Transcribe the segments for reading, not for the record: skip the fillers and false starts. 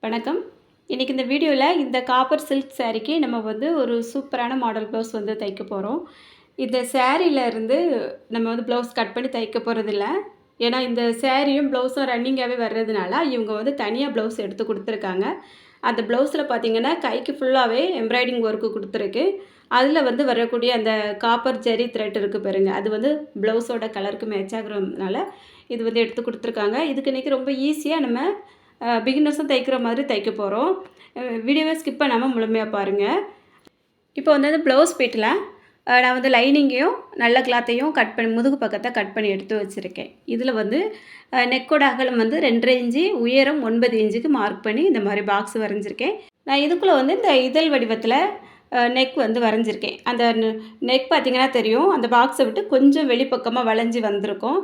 வணக்கம். இன்றைக்கி இந்த வீடியோவில் இந்த காப்பர் சில்க் சாரீக்கு நம்ம வந்து ஒரு சூப்பரான மாடல் ப்ளவுஸ் வந்து தைக்க போகிறோம். இந்த சாரீலேருந்து நம்ம வந்து ப்ளவுஸ் கட் பண்ணி தைக்க போகிறதில்ல. ஏன்னா இந்த சாரியும் ப்ளவுஸும் ரன்னிங்காகவே வர்றதுனால இவங்க வந்து தனியாக ப்ளவுஸ் எடுத்து கொடுத்துருக்காங்க. அந்த ப்ளவுஸில் பார்த்திங்கன்னா கைக்கு ஃபுல்லாகவே எம்ப்ராய்டிங் ஒர்க்கு கொடுத்துருக்கு. அதில் வந்து வரக்கூடிய அந்த காப்பர் ஜெரி த்ரெட் இருக்குது பாருங்க, அது வந்து ப்ளவுஸோட கலருக்கு மேட்ச் ஆகுறதுனால இது வந்து எடுத்து கொடுத்துருக்காங்க. இதுக்கு இன்றைக்கி ரொம்ப ஈஸியாக நம்ம பிகினர்ஸும் தைக்கிற மாதிரி தைக்க போகிறோம். வீடியோவை ஸ்கிப் பண்ணாமல் முழுமையாக பாருங்கள். இப்போ வந்து அந்த ப்ளவுஸ் பீட்டில் நான் வந்து லைனிங்கையும் நல்ல கிளாத்தையும் கட் பண்ணி முதுகு பக்கத்தை கட் பண்ணி எடுத்து வச்சுருக்கேன். இதில் வந்து நெக்கோட அகலம் வந்து 2.5 இன்ச்சு, உயரம் 9 இன்ச்சுக்கு மார்க் பண்ணி இந்த மாதிரி பாக்ஸ் வரைஞ்சிருக்கேன். நான் இதுக்குள்ளே வந்து இந்த இதழ் வடிவத்தில் நெக் வந்து வரைஞ்சிருக்கேன். அந்த நெக் பார்த்திங்கன்னா தெரியும், அந்த பாக்ஸை விட்டு கொஞ்சம் வெளிப்பக்கமாக வளைஞ்சி வந்திருக்கும்.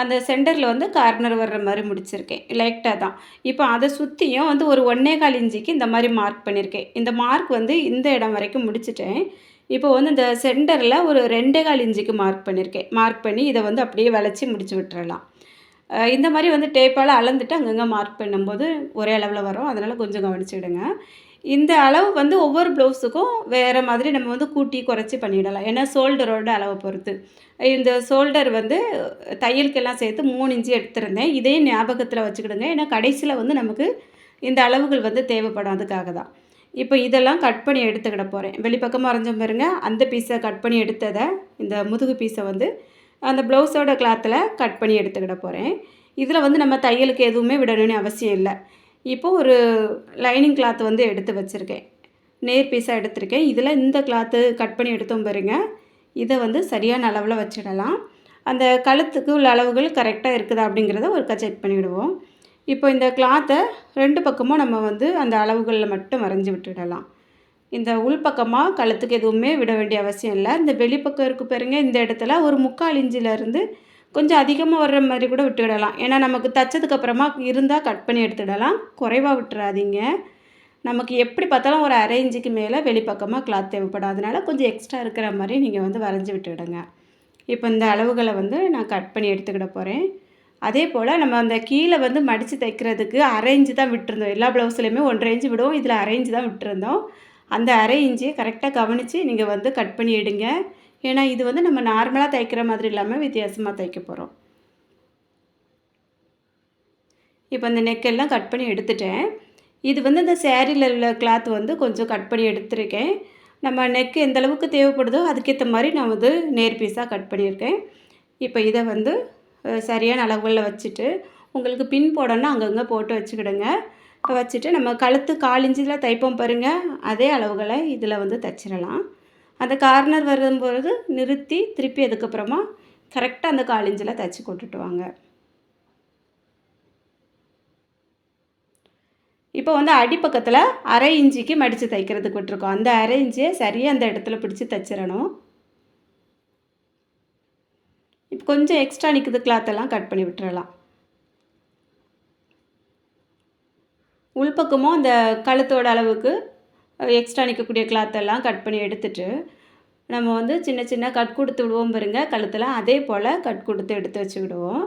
அந்த சென்டரில் வந்து கார்னர் வர்ற மாதிரி முடிச்சிருக்கேன், லைட்டாக தான். இப்போ அதை சுற்றியும் வந்து ஒரு 1.25 இன்ச்சுக்கு இந்த மாதிரி மார்க் பண்ணியிருக்கேன். இந்த மார்க் வந்து இந்த இடம் வரைக்கும் முடிச்சிட்டேன். இப்போ வந்து இந்த சென்டரில் ஒரு 2.25 இன்ச்சுக்கு மார்க் பண்ணியிருக்கேன். மார்க் பண்ணி இதை வந்து அப்படியே வளைச்சி முடிச்சு விட்டுறலாம். இந்த மாதிரி வந்து டேப்பால் அளந்துட்டு அங்கங்கே மார்க் பண்ணும்போது ஒரே அளவில் வரும், அதனால் கொஞ்சம் கவனிச்சுடுங்க. இந்த அளவு வந்து ஒவ்வொரு ப்ளவுஸுக்கும் வேறு மாதிரி நம்ம வந்து கூட்டி குறைச்சி பண்ணிடலாம். ஏன்னா ஷோல்டரோட அளவை பொறுத்து. இந்த ஷோல்டர் வந்து தையலுக்கெல்லாம் சேர்த்து 3 இன்ச்சு எடுத்திருந்தேன். இதையும் ஞாபகத்தில் வச்சுக்கிடுங்க. ஏன்னா கடைசியில் வந்து நமக்கு இந்த அளவுகள் வந்து தேவைப்படும், அதுக்காக தான். இப்போ இதெல்லாம் கட் பண்ணி எடுத்துக்கிட போகிறேன். வெளிப்பக்கமாக வரைஞ்ச பாருங்க, அந்த பீஸை கட் பண்ணி எடுத்ததை இந்த முதுகு பீஸை வந்து அந்த ப்ளவுஸோட கிளாத்தில் கட் பண்ணி எடுத்துக்கிட போகிறேன். இதில் வந்து நம்ம தையலுக்கு எதுவுமே விடணும்னு அவசியம் இல்லை. இப்போது ஒரு லைனிங் கிளாத் வந்து எடுத்து வச்சுருக்கேன், நேர் பீஸாக எடுத்திருக்கேன். இதில் இந்த கிளாத்து கட் பண்ணி எடுத்தோம் பாருங்க, இதை வந்து சரியான அளவில் வச்சிடலாம். அந்த கழுத்துக்கு உள்ள அளவுகள் கரெக்டாக இருக்குதா அப்படிங்கிறத ஒருக்கா செக் பண்ணிவிடுவோம். இப்போ இந்த கிளாத்தை 2 பக்கமும் நம்ம வந்து அந்த அளவுகளில் மட்டும் வரைஞ்சி விட்டுடலாம். இந்த உள்பக்கமாக கழுத்துக்கு எதுவுமே விட வேண்டிய அவசியம் இல்லை. இந்த வெளிப்பக்கம் இருக்குது பாருங்க, இந்த இடத்துல ஒரு 3/4 இன்ச்சிலேருந்து கொஞ்சம் அதிகமாக வர்ற மாதிரி கூட விட்டுவிடலாம். ஏன்னா நமக்கு தைச்சதுக்கப்புறமா இருந்தால் கட் பண்ணி எடுத்துடலாம். குறைவாக விட்டுறாதீங்க. நமக்கு எப்படி பார்த்தாலும் ஒரு 1/2 இன்ச்சுக்கு மேலே வெளிப்பக்கமாக கிளாத் தேவைப்படும். அதனால் கொஞ்சம் எக்ஸ்ட்ரா இருக்கிற மாதிரி நீங்கள் வந்து வரைஞ்சி விட்டுவிடுங்க. இப்போ இந்த அளவுகளை வந்து நான் கட் பண்ணி எடுத்துக்கிட போகிறேன். அதே போல் நம்ம அந்த கீழே வந்து மடித்து தைக்கிறதுக்கு 1/2 இன்ச்சு தான் விட்டுருந்தோம். எல்லா ப்ளவுஸ்லையுமே 1.5 இன்ச்சு விடுவோம், இதில் 1/2 இன்ச்சு தான் விட்டுருந்தோம். அந்த 1/2 இன்ச்சை கரெக்டாக கவனித்து நீங்கள் வந்து கட் பண்ணி எடுங்க. ஏன்னா இது வந்து நம்ம நார்மலாக தைக்கிற மாதிரி இல்லாமல் வித்தியாசமாக தைக்க போகிறோம். இப்போ இந்த நெக்கெல்லாம் கட் பண்ணி எடுத்துட்டேன். இது வந்து இந்த சேரீயில் உள்ள கிளாத் வந்து கொஞ்சம் கட் பண்ணி எடுத்துருக்கேன். நம்ம நெக்கு எந்த அளவுக்கு தேவைப்படுதோ அதுக்கேற்ற மாதிரி நான் வந்து நேர் பீஸாக கட் பண்ணியிருக்கேன். இப்போ இதை வந்து சரியான அளவுகளில் வச்சுட்டு, உங்களுக்கு பின் போடணும்னா அங்கங்கே போட்டு வச்சுக்கிடுங்க. வச்சுட்டு நம்ம கழுத்து 1/4 இன்ச்சில் தைப்போம் பாருங்கள், அதே அளவுகளை இதில் வந்து தைச்சிடலாம். அந்த கார்னர் வரும்பொழுது நிறுத்தி திருப்பி அதுக்கப்புறமா கரெக்டாக அந்த 1/4 இன்ச்சில் தைச்சி கொண்டுட்டு வாங்க. இப்போ வந்து அடிப்பக்கத்தில் 1/2 இன்ச்சுக்கு மடித்து தைக்கிறதுக்கு விட்டுருக்கோம். அந்த 1/2 இன்ச்சை சரியாக அந்த இடத்துல பிடிச்சி தைச்சிடணும். இப்போ கொஞ்சம் எக்ஸ்ட்ரா நிற்குது கிளாத்தெல்லாம் கட் பண்ணி விட்டுறலாம். உள்பக்கமும் அந்த கழுத்தோட அளவுக்கு எக்ஸ்ட்ரா நிற்கக்கூடிய கிளாத்தெல்லாம் கட் பண்ணி எடுத்துட்டு நம்ம வந்து சின்ன சின்ன கட் கொடுத்து விடுவோம் பாருங்க கழுத்தில், அதே போல் கட் கொடுத்து எடுத்து வச்சு விடுவோம்.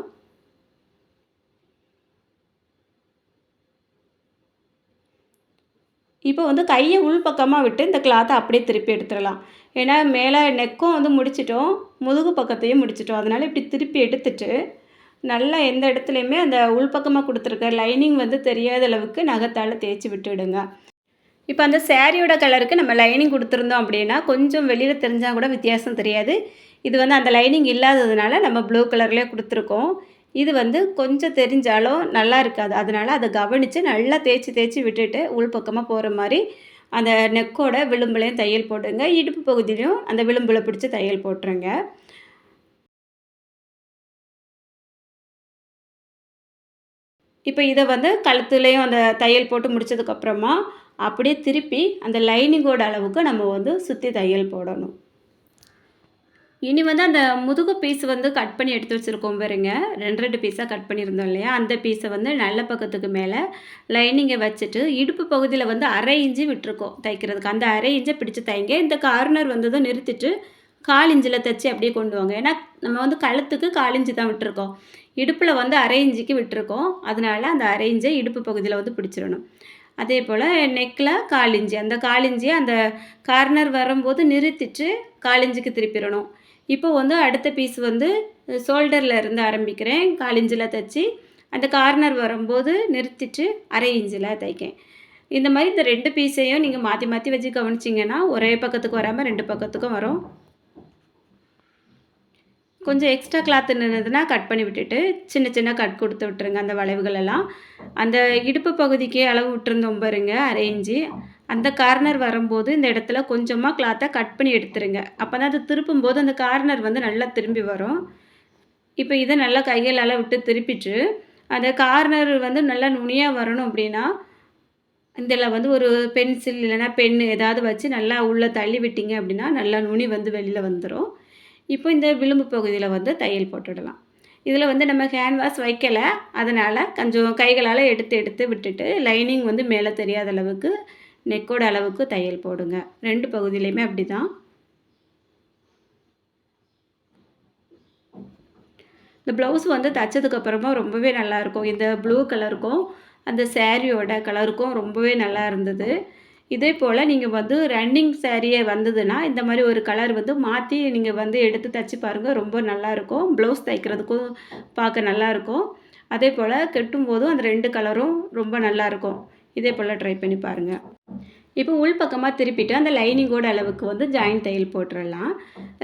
இப்போ வந்து கையை உள்பக்கமாக விட்டு இந்த கிளாத்தை அப்படியே திருப்பி எடுத்துடலாம். ஏன்னா மேலே நெக்கும் வந்து முடிச்சிட்டோம், முதுகு பக்கத்தையும் முடிச்சிட்டோம். அதனால் இப்படி திருப்பி எடுத்துட்டு நல்லா எந்த இடத்துலையுமே அந்த உள்பக்கமாக கொடுத்துருக்க லைனிங் வந்து தெரியாத அளவுக்கு நகத்தால் தேய்ச்சி விட்டுவிடுங்க. இப்போ அந்த சாரியோட கலருக்கு நம்ம லைனிங் கொடுத்துருந்தோம் அப்படின்னா கொஞ்சம் வெளியில் தெரிஞ்சால் கூட வித்தியாசம் தெரியாது. இது வந்து அந்த லைனிங் இல்லாததுனால நம்ம ப்ளூ கலர்லேயே கொடுத்துருக்கோம். இது வந்து கொஞ்சம் தெரிஞ்சாலும் நல்லா இருக்காது. அதனால் அதை கவனித்து நல்லா தேய்ச்சி தேய்ச்சி விட்டுட்டு உள்பக்கமாக போகிற மாதிரி அந்த நெக்கோட விளிம்புலையும் தையல் போட்டுங்க. இடுப்பு பகுதியிலையும் அந்த விளிம்பில் பிடிச்சி தையல் போட்டுருங்க. இப்போ இதை வந்து கழுத்துலேயும் அந்த தையல் போட்டு முடித்ததுக்கப்புறமா அப்படியே திருப்பி அந்த லைனிங்கோட அளவுக்கு நம்ம வந்து சுற்றி தையல் போடணும். இனி வந்து அந்த முதுகு பீஸ் வந்து கட் பண்ணி எடுத்து வச்சுருக்கோம் பாருங்க, 2 பீஸாக கட் பண்ணியிருந்தோம் இல்லையா, அந்த பீஸை வந்து நல்ல பக்கத்துக்கு மேலே லைனிங்கை வச்சுட்டு இடுப்பு பகுதியில் வந்து 1/2 இன்ச்சு விட்டுருக்கோம் தைக்கிறதுக்கு. அந்த 1/2 இன்ச்சை பிடிச்சி தைங்க. இந்த கார்னர் வந்ததும் நிறுத்திட்டு 1/4 இன்ச்சில் தைச்சி அப்படியே கொண்டு வாங்க. ஏன்னா நம்ம வந்து கழுத்துக்கு 1/4 இன்ச்சு தான் விட்டுருக்கோம், இடுப்பில் வந்து 1/2 இன்ச்சுக்கு விட்டுருக்கோம். அதனால அந்த 1/2 இன்ச்சை இடுப்பு பகுதியில் வந்து பிடிச்சிடணும். அதே போல் நெக்கில் 1/4 இன்ச்சு, அந்த 1/4 இன்ச்சியை அந்த கார்னர் வரும்போது நிறுத்திட்டு 1/4 இன்ச்சுக்கு திருப்பிடணும். இப்போ வந்து அடுத்த பீஸ் வந்து ஷோல்டரில் இருந்து ஆரம்பிக்கிறேன். 1/4 இன்ச்சில் தைச்சி அந்த கார்னர் வரும்போது நிறுத்திட்டு 1/2 இன்ச்சில் தைக்கேன். இந்த மாதிரி இந்த 2 பீஸையும் நீங்கள் மாற்றி மாற்றி வச்சு கவனிச்சிங்கன்னா ஒரே பக்கத்துக்கு வராமல் 2 பக்கத்துக்கும் வரும். கொஞ்சம் எக்ஸ்ட்ரா கிளாத் இருந்ததுன்னா கட் பண்ணி விட்டுட்டு சின்ன சின்ன கட் கொடுத்து விட்டுருங்க அந்த வளைவுகள் எல்லாம். அந்த இடுப்பு பகுதிக்கு அளவு விட்டுருந்தோம் பாருங்க 1/2 இன்ச்சு. அந்த கார்னர் வரும்போது இந்த இடத்துல கொஞ்சமாக கிளாத்தை கட் பண்ணி எடுத்துருங்க. அப்போ தான் அது திருப்பும்போது அந்த கார்னர் வந்து நல்லா திரும்பி வரும். இப்போ இதை நல்லா கைகளால் விட்டு திருப்பிட்டு அந்த கார்னர் வந்து நல்லா நுனியாக வரணும் அப்படின்னா இதில் வந்து ஒரு பென்சில் இல்லைன்னா பென் ஏதாவது வச்சு நல்லா உள்ளே தள்ளி விட்டீங்க அப்படின்னா நல்லா நுனி வந்து வெளியில் வந்துடும். இப்போ இந்த விளிம்பு பகுதியில் வந்து தையல் போட்டுடலாம். இதில் வந்து நம்ம கேன்வாஸ் வைக்கலை, அதனால் கொஞ்சம் கைகளால் எடுத்து எடுத்து விட்டுட்டு லைனிங் வந்து மேலே தெரியாத அளவுக்கு நெக்கோட அளவுக்கு தையல் போடுங்க. 2 பகுதியிலையுமே அப்படி தான். இந்த ப்ளவுஸ் வந்து தைச்சதுக்கப்புறமா ரொம்பவே நல்லாயிருக்கும். இந்த ப்ளூ கலருக்கும் அந்த சாரியோட கலருக்கும் ரொம்பவே நல்லா இருந்தது. இதே போல் நீங்கள் வந்து ரன்னிங் சாரியே வந்ததுன்னா இந்த மாதிரி ஒரு கலர் வந்து மாற்றி நீங்கள் வந்து எடுத்து தைச்சி பாருங்கள். ரொம்ப நல்லாயிருக்கும். ப்ளவுஸ் தைக்கிறதுக்கும் பார்க்க நல்லாயிருக்கும். அதே போல் கட்டும்போதும் அந்த 2 கலரும் ரொம்ப நல்லாயிருக்கும். இதே போல் ட்ரை பண்ணி பாருங்கள். இப்போ உள் பக்கமாக திருப்பிட்டு அந்த லைனிங்கோட அளவுக்கு வந்து ஜாயின் தையல் போட்டுடலாம்.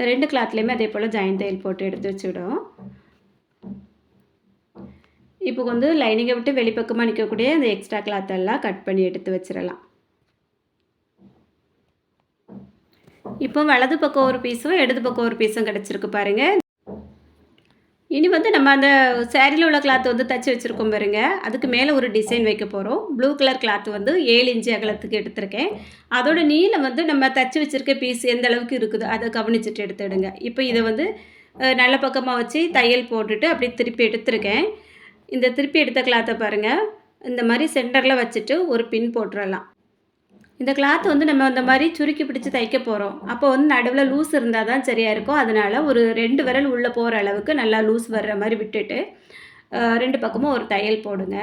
2 கிளாத்லேயுமே அதே போல் ஜாயின் தையல் போட்டு எடுத்து வச்சுவிடும். இப்போ வந்து லைனிங்கை விட்டு வெளிப்பக்கமாக நிற்கக்கூடிய அந்த எக்ஸ்ட்ரா கிளாத்தெல்லாம் கட் பண்ணி எடுத்து வச்சிடலாம். இப்போ வலது பக்கம் ஒரு பீஸும் இடது பக்கம் ஒரு பீஸும் கிடச்சிருக்கு பாருங்கள். இனி வந்து நம்ம அந்த சாரியில் உள்ள கிளாத் வந்து தைச்சி வச்சுருக்கோம் பாருங்க, அதுக்கு மேலே ஒரு டிசைன் வைக்க போகிறோம். ப்ளூ கலர் கிளாத் வந்து 7 இன்ச்சு அகலத்துக்கு எடுத்திருக்கேன். அதோட நீளம் வந்து நம்ம தைச்சி வச்சுருக்க பீஸ் எந்த அளவுக்கு இருக்குதோ அதை கவனிச்சுட்டு எடுத்துடுங்க. இப்போ இதை வந்து நல்ல பக்கமாக வச்சு தையல் போட்டுட்டு அப்படி திருப்பி எடுத்திருக்கேன். இந்த திருப்பி எடுத்த கிளாத்தை பாருங்கள், இந்த மாதிரி சென்டரில் வச்சுட்டு ஒரு பின் போட்டுடலாம். இந்த கிளாத் வந்து நம்ம இந்த மாதிரி சுருக்கி பிடிச்சி தைக்க போகிறோம். அப்போ வந்து நடுவில் லூஸ் இருந்தால் தான் சரியாக இருக்கும். அதனால் ஒரு 2 விரல் உள்ளே போகிற அளவுக்கு நல்லா லூஸ் வர்ற மாதிரி விட்டுட்டு 2 பக்கமும் ஒரு தையல் போடுங்க.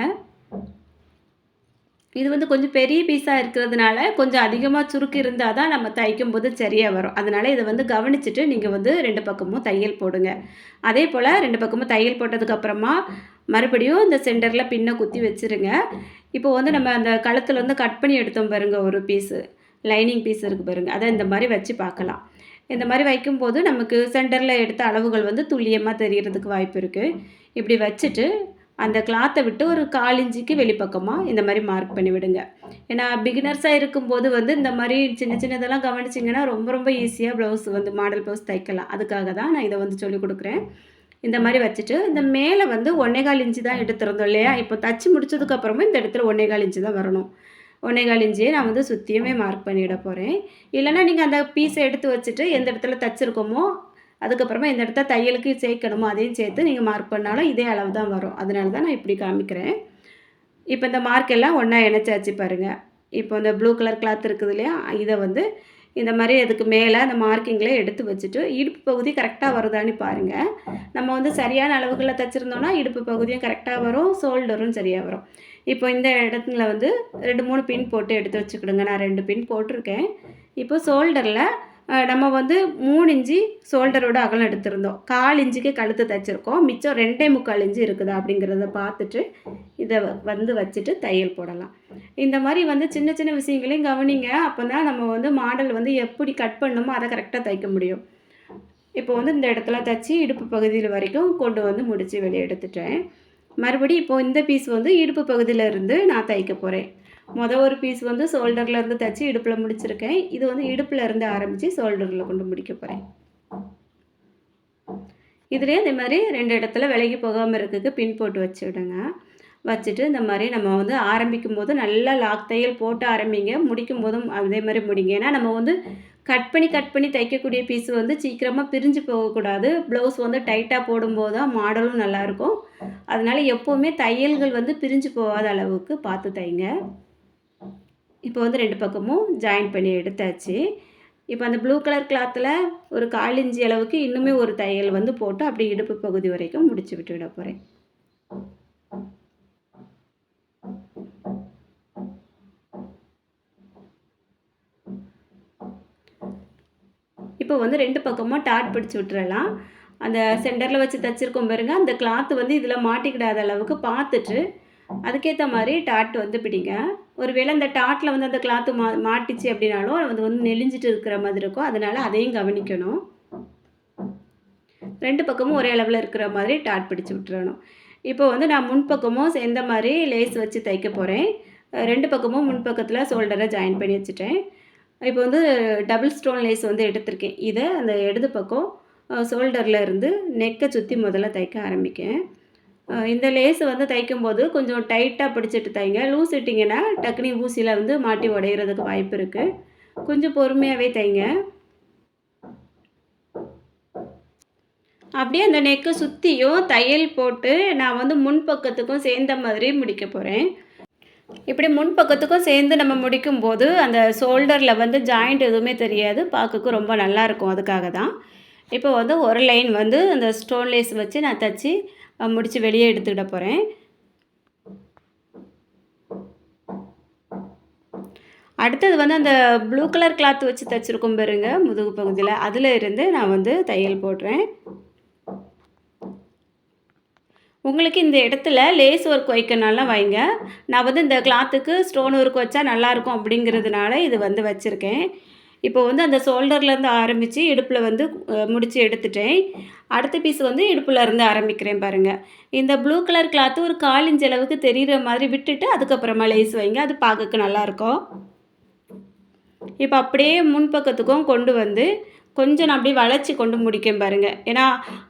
இது வந்து கொஞ்சம் பெரிய பீஸாக இருக்கிறதுனால கொஞ்சம் அதிகமாக சுருக்கு இருந்தால் தான் நம்ம தைக்கும்போது சரியாக வரும். அதனால் இதை வந்து கவனிச்சுட்டு நீங்கள் வந்து 2 பக்கமும் தையல் போடுங்க. அதே போல் 2 பக்கமும் தையல் போட்டதுக்கப்புறமா மறுபடியும் இந்த சென்டரில் பின்னை குத்தி வச்சுருங்க. இப்போ வந்து நம்ம அந்த கழுத்துலேருந்து கட் பண்ணி எடுத்தோம் பாருங்க ஒரு பீஸு, லைனிங் பீஸ் இருக்குது பாருங்கள், அதை இந்த மாதிரி வச்சு பார்க்கலாம். இந்த மாதிரி வைக்கும்போது நமக்கு சென்டரில் எடுத்த அளவுகள் வந்து துல்லியமாக தெரியறதுக்கு வாய்ப்பு இருக்குது. இப்படி வச்சுட்டு அந்த கிளாத்தை விட்டு ஒரு 1/4 இன்ச்சுக்கு வெளிப்பக்கமாக இந்த மாதிரி மார்க் பண்ணி விடுங்க. ஏன்னா பிகினர்ஸாக இருக்கும்போது வந்து இந்த மாதிரி சின்ன சின்னதெல்லாம் கவனிச்சிங்கன்னா ரொம்ப ரொம்ப ஈஸியாக ப்ளவுஸ் வந்து மாடல் ப்ளவுஸ் தைக்கலாம். அதுக்காக தான் நான் இதை வந்து சொல்லிக் கொடுக்குறேன். இந்த மாதிரி வச்சுட்டு இந்த மேலே வந்து 1/4 இன்ச்சு தான் எடுத்துருந்தோம் இல்லையா, இப்போ தச்சு முடிச்சதுக்கப்புறமும் இந்த இடத்துல 1/4 இன்ச்சு தான் வரணும். 1/4 இன்ச்சையே நான் வந்து சுற்றியுமே மார்க் பண்ணிவிட போகிறேன். இல்லைனா நீங்கள் அந்த பீஸை எடுத்து வச்சுட்டு எந்த இடத்துல தச்சுருக்கோமோ அதுக்கப்புறமா இந்த இடத்த தையலுக்கு சேர்க்கணுமோ அதையும் சேர்த்து நீங்கள் மார்க் பண்ணாலும் இதே அளவு தான் வரும். அதனால தான் நான் இப்படி காமிக்கிறேன். இப்போ இந்த மார்க் எல்லாம் ஒன்றா இணைச்சாச்சு பாருங்கள். இப்போ இந்த ப்ளூ கலர் கிளாத் இருக்குது இல்லையா, இதை வந்து இந்த மாதிரி அதுக்கு மேலே அந்த மார்க்கிங்கில் எடுத்து வச்சுட்டு இடுப்பு பகுதி கரெக்டாக வருதான்னு பாருங்கள். நம்ம வந்து சரியான அளவுகளில் தைச்சிருந்தோன்னா இடுப்பு பகுதியும் கரெக்டாக வரும், ஷோல்டரும் சரியாக வரும். இப்போ இந்த இடத்துல வந்து 2, 3 பின் போட்டு எடுத்து வச்சுக்கிடுங்க. நான் 2 பின் போட்டிருக்கேன். இப்போ ஷோல்டரில் நம்ம வந்து 3 இன்ச்சு ஷோல்டரோட அகலம் எடுத்திருந்தோம். 1/4 இன்ச்சுக்கு கழுத்து தைச்சிருக்கோம். மிச்சம் 2.25 இன்ச்சு இருக்குதா அப்படிங்கிறத பார்த்துட்டு இதை வந்து வச்சுட்டு தையல் போடலாம். இந்த மாதிரி வந்து சின்ன சின்ன விஷயங்களையும் கவனிங்க. அப்போ தான் நம்ம வந்து மாடல் வந்து எப்படி கட் பண்ணணுமோ அதை கரெக்டாக தைக்க முடியும். இப்போ வந்து இந்த இடத்துல தைச்சி இடுப்பு பகுதியில் வரைக்கும் கொண்டு வந்து முடித்து வெளியே எடுத்துட்டேன். மறுபடியும் இப்போது இந்த பீஸ் வந்து இடுப்பு பகுதியில் இருந்து நான் தைக்க போகிறேன். ஒரு பீஸ் வந்து ஷோல்டர்லேருந்து தைச்சி இடுப்பில் முடிச்சிருக்கேன். இது வந்து இடுப்பில் இருந்து ஆரம்பித்து ஷோல்டரில் கொண்டு முடிக்க போகிறேன். இதுலேயே இந்த மாதிரி 2 இடத்துல விலகி போகாமல் இருக்கிறதுக்கு பின் போட்டு வச்சுவிடுங்க. வச்சுட்டு இந்த மாதிரி நம்ம வந்து ஆரம்பிக்கும் போது நல்லா லாக் தையல் போட்டு ஆரம்பிங்க. முடிக்கும் போதும் அதே மாதிரி முடிங்க. ஏன்னா நம்ம வந்து கட் பண்ணி தைக்கக்கூடிய பீஸ் வந்து சீக்கிரமாக பிரிஞ்சு போகக்கூடாது. ப்ளவுஸ் வந்து டைட்டாக போடும்போது தான் மாடலும் நல்லாயிருக்கும். அதனால் எப்போவுமே தையல்கள் வந்து பிரிஞ்சு போகாத அளவுக்கு பார்த்து தைங்க. இப்போ வந்து 2 பக்கமும் ஜாயின் பண்ணி எடுத்தாச்சு. இப்போ அந்த ப்ளூ கலர் கிளாத்தில் ஒரு 1/4 இன்ச்சு அளவுக்கு இன்னுமே ஒரு தையல் வந்து போட்டு அப்படியே இடுப்பு பகுதி வரைக்கும் முடிச்சு விட்டுவிட போகிறேன். இப்போ வந்து 2 பக்கமும் டாட் பிடிச்சு விட்டுறலாம். அந்த சென்டரில் வச்சு தைச்சிருக்கோம் பாருங்க, அந்த கிளாத்து வந்து இதில் மாட்டிக்கிடாத அளவுக்கு பார்த்துட்டு, அதுக்கேற்ற மாதிரி டாட் வந்து பிடிங்க. ஒருவேளை அந்த டாட்டில் வந்து அந்த கிளாத்து மாட்டிச்சு அப்படின்னாலும் அது வந்து நெளிஞ்சிட்டு இருக்கிற மாதிரி இருக்கும். அதனால அதையும் கவனிக்கணும். 2 பக்கமும் ஒரே அளவில் இருக்கிற மாதிரி டாட் பிடிச்சு விட்டுறணும். இப்போ வந்து நான் முன்பக்கமும் சேர்ந்த மாதிரி லேஸ் வச்சு தைக்க போகிறேன். 2 பக்கமும் முன்பக்கத்தில் ஷோல்டரை ஜாயின் பண்ணி வச்சுட்டேன். இப்போ வந்து டபுள் ஸ்டோன் லேஸ் வந்து எடுத்திருக்கேன். இதை அந்த இடது பக்கம் ஷோல்டரில் இருந்து நெக்கை சுற்றி முதல்ல தைக்க ஆரம்பிக்கேன். இந்த லேஸை வந்து தைக்கும்போது கொஞ்சம் டைட்டாக பிடிச்சிட்டு தைங்க. லூஸ் இட்டிங்கன்னா டக்குனு ஊசியில் வந்து மாட்டி உடையிறதுக்கு வாய்ப்பு இருக்குது. கொஞ்சம் பொறுமையாகவே தைங்க. அப்படியே அந்த நெக்கை சுற்றியும் தையல் போட்டு நான் வந்து முன்பக்கத்துக்கும் சேர்ந்த மாதிரி முடிக்க போகிறேன். இப்படி முன்பக்கத்துக்கும் சேர்ந்து நம்ம முடிக்கும்போது அந்த ஷோல்டரில் வந்து ஜாயிண்ட் எதுவுமே தெரியாது, பார்க்கறக்கு ரொம்ப நல்லாயிருக்கும். அதுக்காக தான் இப்போ வந்து ஒரு லைன் வந்து அந்த ஸ்டோன் லேஸ் வச்சு நான் தைச்சி முடித்து வெளியே எடுத்துக்கிட போகிறேன். அடுத்தது வந்து அந்த ப்ளூ கலர் கிளாத் வச்சு தைச்சிருக்கோம் பாருங்க முதுகு பகுதியில், அதில் இருந்து நான் வந்து தையல் போடுறேன். உங்களுக்கு இந்த இடத்துல லேஸ் ஒர்க் வைக்கனாலாம் வைங்க. நான் வந்து இந்த கிளாத்துக்கு ஸ்டோன் ஒர்க் வச்சா நல்லாயிருக்கும் அப்படிங்கிறதுனால இது வந்து வச்சுருக்கேன். இப்போ வந்து அந்த ஷோல்டர்லேருந்து ஆரம்பித்து இடுப்பில் வந்து முடித்து எடுத்துட்டேன். அடுத்த பீஸ் வந்து இடுப்பில் இருந்து ஆரம்பிக்கிறேன் பாருங்கள். இந்த ப்ளூ கலர் கிளாத்து ஒரு 1/4 இன்ச் அளவுக்கு தெரிகிற மாதிரி விட்டுட்டு அதுக்கப்புறமா லேஸ் வைங்க. அது பார்க்கறக்கு நல்லாயிருக்கும். இப்போ அப்படியே முன்பக்கத்துக்கும் கொண்டு வந்து கொஞ்சம் நான் அப்படியே வளைச்சி கொண்டு முடிக்கேன் பாருங்கள். ஏன்னா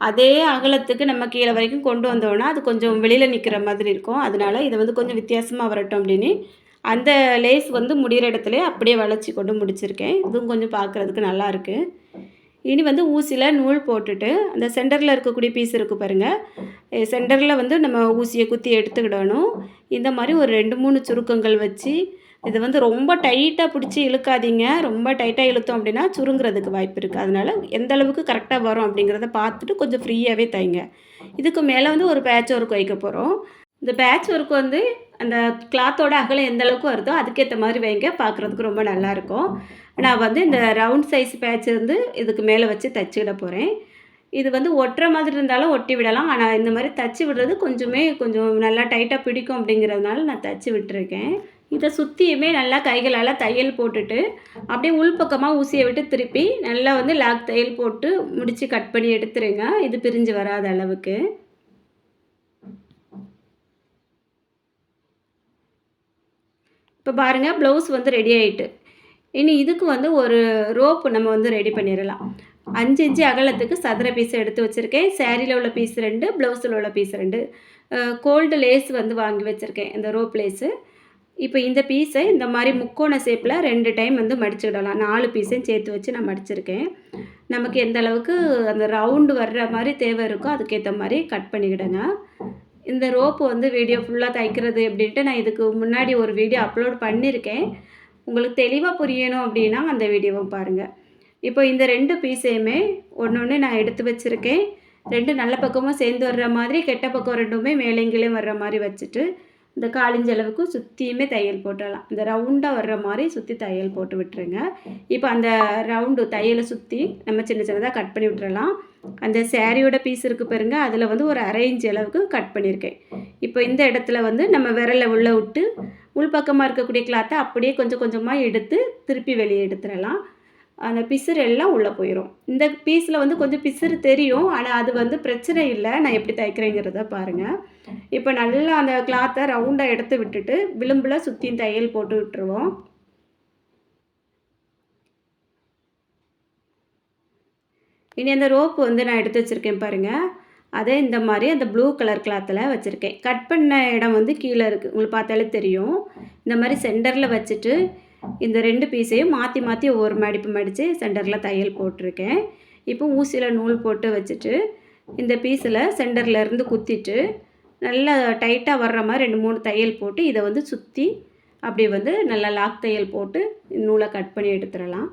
அதே அகலத்துக்கு நம்ம கீழே வரைக்கும் கொண்டு வந்தோன்னா அது கொஞ்சம் வெளியில் நிற்கிற மாதிரி இருக்கும். அதனால இதை வந்து கொஞ்சம் வித்தியாசமாக வரட்டும் அப்படின்னு அந்த லேஸ் வந்து முடிகிற இடத்துல அப்படியே வளைச்சி கொண்டு முடிச்சிருக்கேன். இதுவும் கொஞ்சம் பார்க்குறதுக்கு நல்லாயிருக்கு. இனி வந்து ஊசியில் நூல் போட்டுட்டு அந்த சென்டரில் இருக்கக்கூடிய பீஸ் இருக்குது பாருங்கள், சென்டரில் வந்து நம்ம ஊசியை குத்தி எடுத்துக்கிடணும். இந்த மாதிரி ஒரு 2-3 சுருக்கங்கள் வச்சு இது வந்து ரொம்ப டைட்டாக பிடிச்சி இழுக்காதீங்க. ரொம்ப டைட்டாக இழுத்தோம் அப்படின்னா சுருங்குறதுக்கு வாய்ப்பு இருக்குது. அதனால் எந்த அளவுக்கு கரெக்டாக வரும் அப்படிங்கிறத பார்த்துட்டு கொஞ்சம் ஃப்ரீயாகவே தைங்க. இதுக்கு மேலே வந்து ஒரு பேட்ச் ஒர்க் வைக்க போகிறோம். இந்த பேட்ச் ஒர்க் வந்து அந்த கிளாத்தோட அகலம் எந்த அளவுக்கு வருதோ அதுக்கேற்ற மாதிரி வைங்க, பார்க்குறதுக்கு ரொம்ப நல்லாயிருக்கும். நான் வந்து இந்த ரவுண்ட் சைஸ் பேட்ச் வந்து இதுக்கு மேலே வச்சு தைச்சிக்கிட போகிறேன். இது வந்து ஒட்டுற மாதிரி இருந்தாலும் ஒட்டி விடலாம். ஆனால் இந்த மாதிரி தச்சு விடுறது கொஞ்சம் நல்லா டைட்டாக பிடிக்கும் அப்படிங்கிறதுனால நான் தச்சு விட்டுருக்கேன். இதை சுற்றியுமே நல்லா கைகளால் தையல் போட்டுட்டு அப்படியே உள்பக்கமாக ஊசியை விட்டு திருப்பி நல்லா வந்து லாக் தையல் போட்டு முடித்து கட் பண்ணி எடுத்துருங்க, இது பிரிஞ்சு வராத அளவுக்கு. இப்போ பாருங்கள், ப்ளவுஸ் வந்து ரெடி ஆகிட்டு. இனி இதுக்கு வந்து ஒரு ரோப்பு நம்ம வந்து ரெடி பண்ணிடலாம். 5 இன்ச்சு அகலத்துக்கு சதுர பீஸ் எடுத்து வச்சுருக்கேன். சேரீயில் உள்ள பீஸ் 2, ப்ளவுஸில் உள்ள பீஸ் 2. கோல்டு லேஸ் வந்து வாங்கி வச்சுருக்கேன், இந்த ரோப் லேஸு. இப்போ இந்த பீஸை இந்த மாதிரி முக்கோண ஷேப்பில் 2 டைம் வந்து மடிச்சுக்கிடலாம். 4 பீஸையும் சேர்த்து வச்சு நான் மடிச்சிருக்கேன். நமக்கு எந்த அளவுக்கு அந்த ரவுண்டு வர்ற மாதிரி தேவை இருக்கோ அதுக்கேற்ற மாதிரி கட் பண்ணிக்கிடுங்க. இந்த ரோப்பு வந்து வீடியோ ஃபுல்லாக தைக்கிறது எப்படின்ட்டு நான் இதுக்கு முன்னாடி ஒரு வீடியோ அப்லோட் பண்ணியிருக்கேன். உங்களுக்கு தெளிவாக புரியணும் அப்படின்னா அந்த வீடியோவை பாருங்கள். இப்போ இந்த 2 பீஸையுமே ஒன்று நான் எடுத்து வச்சுருக்கேன். 2 நல்ல பக்கமும் சேர்ந்து வர்ற மாதிரி, கெட்ட பக்கம் 2மே மேலேங்கிலையும் வர்ற மாதிரி வச்சுட்டு இந்த 1/4 இன்ச் அளவுக்கு சுற்றியுமே தையல் போட்டுடலாம். இந்த ரவுண்டாக வர்ற மாதிரி சுற்றி தையல் போட்டு விட்டுருங்க. இப்போ அந்த ரவுண்டு தையலை சுற்றி நம்ம சின்ன சின்னதாக கட் பண்ணி விட்டுறலாம். அந்த சேரீயோட பீஸ் இருக்குது பாருங்க, அதில் வந்து ஒரு 1/2 இன்ச் அளவுக்கு கட் பண்ணியிருக்கேன். இப்போ இந்த இடத்துல வந்து நம்ம விரலை உள்ளே விட்டு உள்பக்கமாக இருக்கக்கூடிய கிளாத்தை அப்படியே கொஞ்சம் கொஞ்சமாக எடுத்து திருப்பி வெளியே எடுத்துடலாம். அந்த பிசுறு எல்லாம் உள்ளே போயிடும். இந்த பீஸில் வந்து கொஞ்சம் பிசுறு தெரியும், ஆனால் அது வந்து பிரச்சனை இல்லை. நான் எப்படி தைக்கிறேங்கிறத பாருங்கள். இப்போ நல்லா அந்த கிளாத்தை ரவுண்டாக எடுத்து விட்டுட்டு விளிம்பில் சுற்றியும் தையல் போட்டு விட்டுருவோம். இனி அந்த ரோப்பு வந்து நான் எடுத்து வச்சுருக்கேன் பாருங்கள், அதை இந்த மாதிரி அந்த ப்ளூ கலர் கிளாத்தில் வச்சுருக்கேன். கட் பண்ண இடம் வந்து கீழே இருக்குது, உங்களுக்கு பார்த்தாலே தெரியும். இந்த மாதிரி சென்டரில் வச்சுட்டு இந்த 2 பீஸையும் மாற்றி மாற்றி ஒவ்வொரு மடிப்பு மடித்து சென்டரில் தையல் போட்டிருக்கேன். இப்போ ஊசியில் நூல் போட்டு வச்சுட்டு இந்த பீஸில் சென்டரில் இருந்து குத்திட்டு நல்லா டைட்டாக வர்ற மாதிரி 2-3 தையல் போட்டு இதை வந்து சுற்றி அப்படியே வந்து நல்லா லாக் தையல் போட்டு நூலை கட் பண்ணி எடுத்துடலாம்.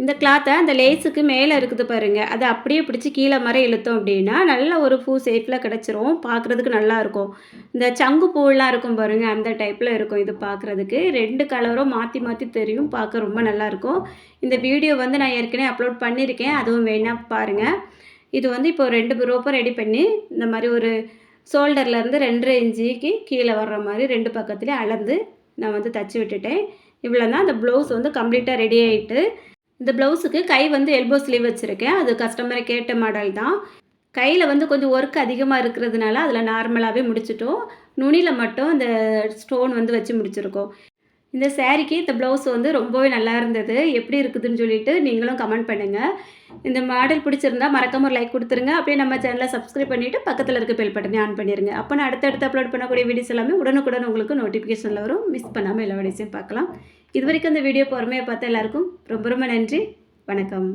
இந்த கிளாத்தை அந்த லேஸுக்கு மேலே இருக்குது பாருங்கள், அதை அப்படியே பிடிச்சி கீழே மர இழுத்தோம் அப்படின்னா நல்ல ஒரு பூ ஷேப்பில் கிடச்சிரும். பார்க்குறதுக்கு நல்லாயிருக்கும். இந்த சங்கு பூவெல்லாம் இருக்கும் பாருங்கள், அந்த டைப்பில் இருக்கும் இது பார்க்குறதுக்கு. 2 கலரும் மாற்றி மாற்றி தெரியும், பார்க்க ரொம்ப நல்லாயிருக்கும். இந்த வீடியோ வந்து நான் ஏற்கனவே அப்லோட் பண்ணியிருக்கேன், அதுவும் வேணால் பாருங்கள். இது வந்து இப்போ 2 ரோப்பை ரெடி பண்ணி இந்த மாதிரி ஒரு ஷோல்டர்லேருந்து 2.5 இன்ச்சுக்கு கீழே வர்ற மாதிரி 2 பக்கத்துலேயும் அளந்து நான் வந்து தச்சு விட்டுட்டேன். இவ்வளோ தான். அந்த ப்ளவுஸ் வந்து கம்ப்ளீட்டாக ரெடி ஆகிட்டு, இந்த ப்ளவுஸுக்கு கை வந்து எல்போ ஸ்லீவ் வச்சுருக்கேன். அது கஸ்டமரை கேட்ட மாடல் தான். கையில் வந்து கொஞ்சம் ஒர்க் அதிகமாக இருக்கிறதுனால அதில் நார்மலாகவே முடிச்சிட்டோம். நுனியில் மட்டும் இந்த ஸ்டோன் வந்து வச்சு முடிச்சிருக்கோம். இந்த சாரீக்கு இந்த ப்ளவுஸ் வந்து ரொம்பவே நல்லா இருந்தது. எப்படி இருக்குதுன்னு சொல்லிட்டு நீங்களும் கமெண்ட் பண்ணுங்கள். இந்த மாடல் பிடிச்சிருந்தா மறக்காம ஒரு லைக் கொடுத்துருங்க. அப்படியே நம்ம சேனலை சப்ஸ்கிரைப் பண்ணிவிட்டு பக்கத்தில் இருக்க பெல் பட்டனை ஆன் பண்ணிடுங்க. அப்போ நான் அடுத்தடுத்து அப்லோட் பண்ணக்கூடிய வீடியோஸ் எல்லாமே உடனுக்குடன் உங்களுக்கு நோட்டிஃபிகேஷனில் வரும். மிஸ் பண்ணாமல் எல்லா வீடியோஸையும் பார்க்கலாம். இது வரைக்கும் இந்த வீடியோ பொறுமையாக பார்த்த எல்லாருக்கும் ரொம்ப ரொம்ப நன்றி. வணக்கம்.